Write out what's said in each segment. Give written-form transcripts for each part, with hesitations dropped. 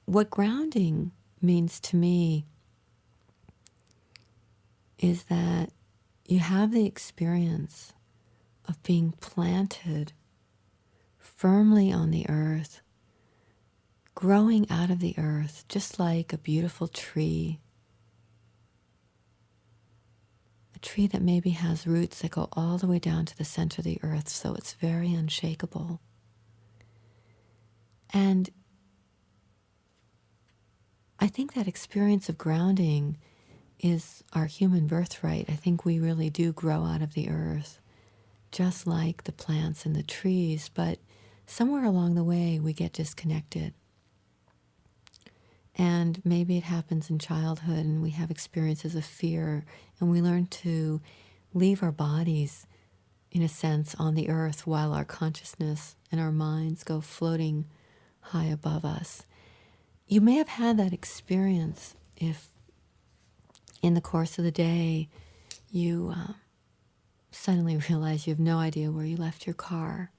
what grounding means to me is that you have the experience of being planted firmly on the earth, growing out of the earth, just like a beautiful tree. A tree that maybe has roots that go all the way down to the center of the earth, so it's very unshakable. And I think that experience of grounding is our human birthright. I think we really do grow out of the earth, just like the plants and the trees, but somewhere along the way we get disconnected. And maybe it happens in childhood and we have experiences of fear and we learn to leave our bodies, in a sense, on the earth while our consciousness and our minds go floating high above us. You may have had that experience if in the course of the day you suddenly realize you have no idea where you left your car,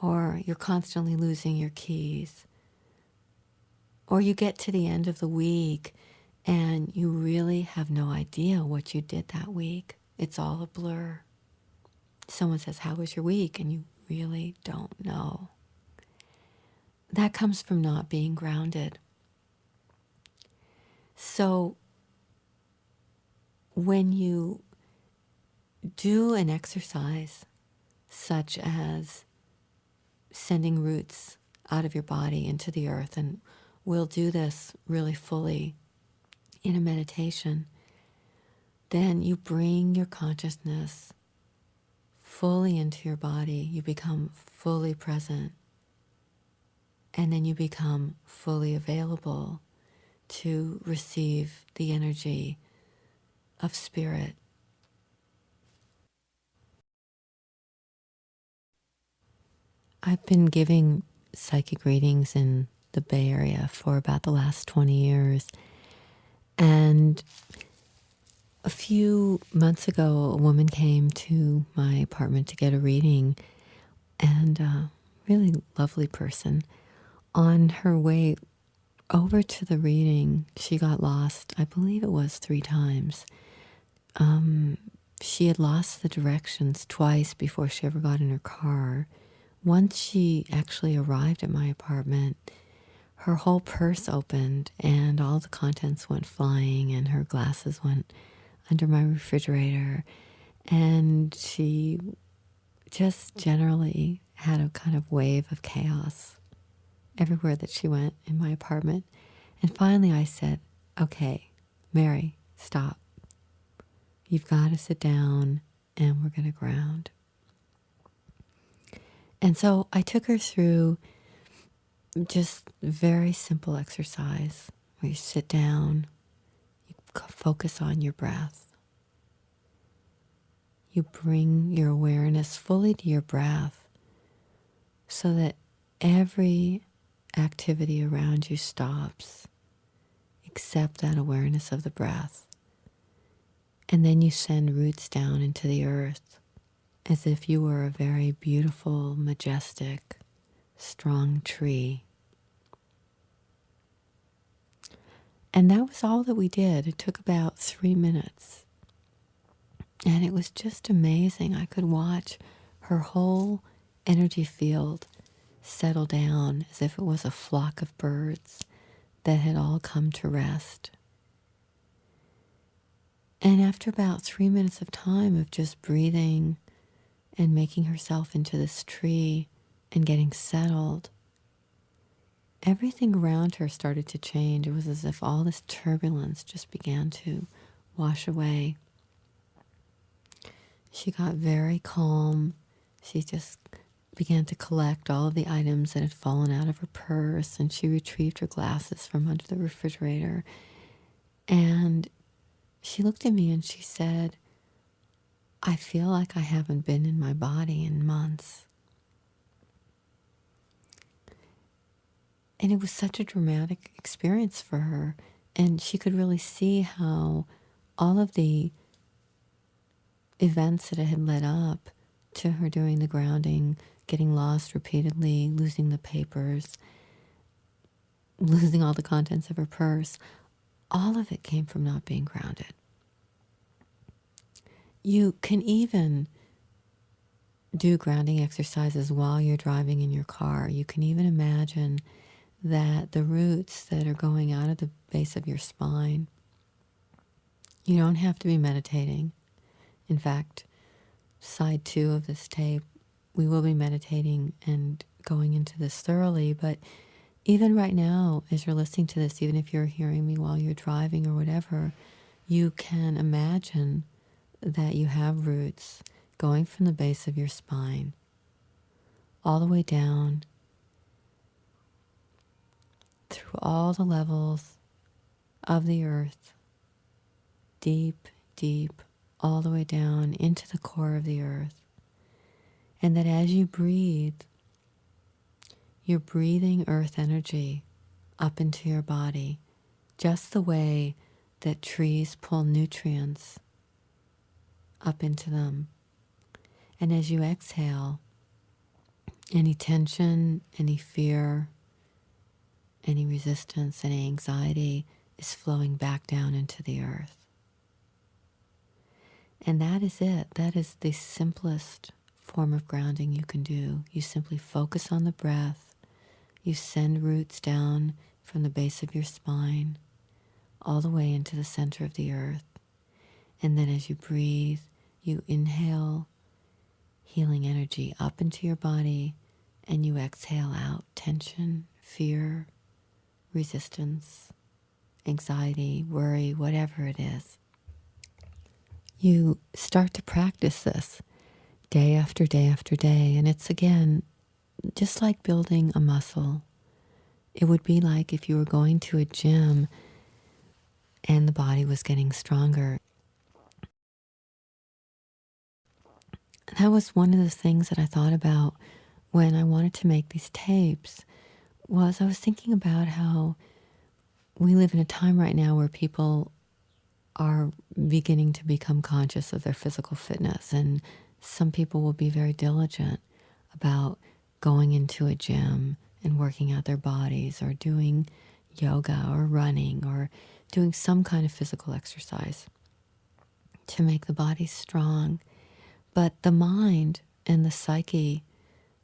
or you're constantly losing your keys. Or you get to the end of the week and you really have no idea what you did that week. It's all a blur. Someone says, "How was your week?" And you really don't know. That comes from not being grounded. So when you do an exercise such as sending roots out of your body into the earth, and we'll do this really fully in a meditation, then you bring your consciousness fully into your body. You become fully present. And then you become fully available to receive the energy of spirit. I've been giving psychic readings in the Bay Area for about the last 20 years. And a few months ago, a woman came to my apartment to get a reading, and a really lovely person. On her way over to the reading, she got lost. I believe it was 3 times. She had lost the directions twice before she ever got in her car. Once she actually arrived at my apartment, her whole purse opened and all the contents went flying and her glasses went under my refrigerator. And she just generally had a kind of wave of chaos everywhere that she went in my apartment. And finally I said, "Okay, Mary, stop. You've got to sit down and we're going to ground." And so I took her through just a very simple exercise where you sit down, you focus on your breath. You bring your awareness fully to your breath so that every activity around you stops except that awareness of the breath. And then you send roots down into the earth as if you were a very beautiful, majestic, strong tree. And that was all that we did. It took about 3 minutes. And it was just amazing. I could watch her whole energy field settle down as if it was a flock of birds that had all come to rest. And after about 3 minutes of time of just breathing and making herself into this tree and getting settled, everything around her started to change. It was as if all this turbulence just began to wash away. She got very calm. She just began to collect all of the items that had fallen out of her purse, and she retrieved her glasses from under the refrigerator. And she looked at me and she said, "I feel like I haven't been in my body in months." And it was such a dramatic experience for her. And she could really see how all of the events that had led up to her doing the grounding, getting lost repeatedly, losing the papers, losing all the contents of her purse, all of it came from not being grounded. You can even do grounding exercises while you're driving in your car. You can even imagine that the roots that are going out of the base of your spine, you don't have to be meditating. In fact, side 2 of this tape, we will be meditating and going into this thoroughly. But even right now, as you're listening to this, even if you're hearing me while you're driving or whatever, you can imagine that you have roots going from the base of your spine all the way down through all the levels of the earth, deep, deep, all the way down into the core of the earth. And that as you breathe, you're breathing earth energy up into your body, just the way that trees pull nutrients up into them. And as you exhale, any tension, any fear, any resistance, any anxiety is flowing back down into the earth. And that is it. That is the simplest form of grounding you can do. You simply focus on the breath. You send roots down from the base of your spine all the way into the center of the earth. And then as you breathe, you inhale healing energy up into your body, and you exhale out tension, fear, resistance, anxiety, worry, whatever it is. You start to practice this day after day after day, and it's, again, just like building a muscle. It would be like if you were going to a gym and the body was getting stronger. That was one of the things that I thought about when I wanted to make these tapes, was I was thinking about how we live in a time right now where people are beginning to become conscious of their physical fitness, and some people will be very diligent about going into a gym and working out their bodies, or doing yoga or running or doing some kind of physical exercise to make the body strong. But the mind and the psyche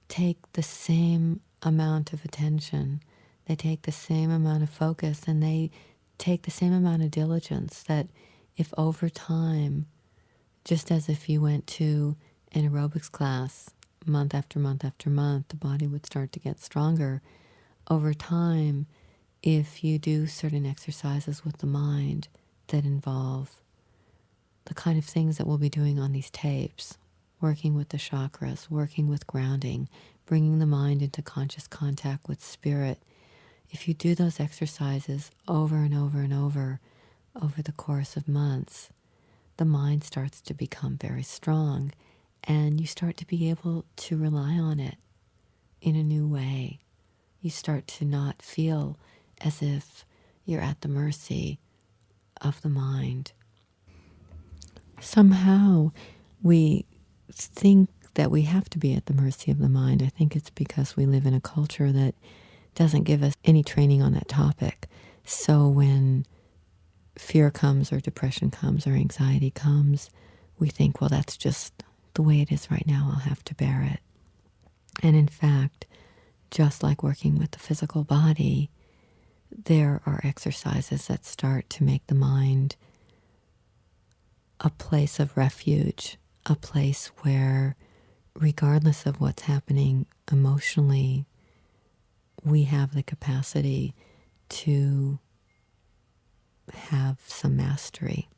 take the same amount of attention. They take the same amount of focus, and they take the same amount of diligence, that if over time, just as if you went to an aerobics class month after month after month, the body would start to get stronger. Over time, if you do certain exercises with the mind that involve the kind of things that we'll be doing on these tapes, working with the chakras, working with grounding, bringing the mind into conscious contact with spirit, if you do those exercises over and over and over the course of months, the mind starts to become very strong, and you start to be able to rely on it in a new way. You start to not feel as if you're at the mercy of the mind. Somehow we think that we have to be at the mercy of the mind. I think it's because we live in a culture that doesn't give us any training on that topic. So when fear comes, or depression comes, or anxiety comes, we think, well, that's just the way it is right now. I'll have to bear it. And in fact, just like working with the physical body, there are exercises that start to make the mind a place of refuge, a place where, regardless of what's happening emotionally, we have the capacity to have some mastery.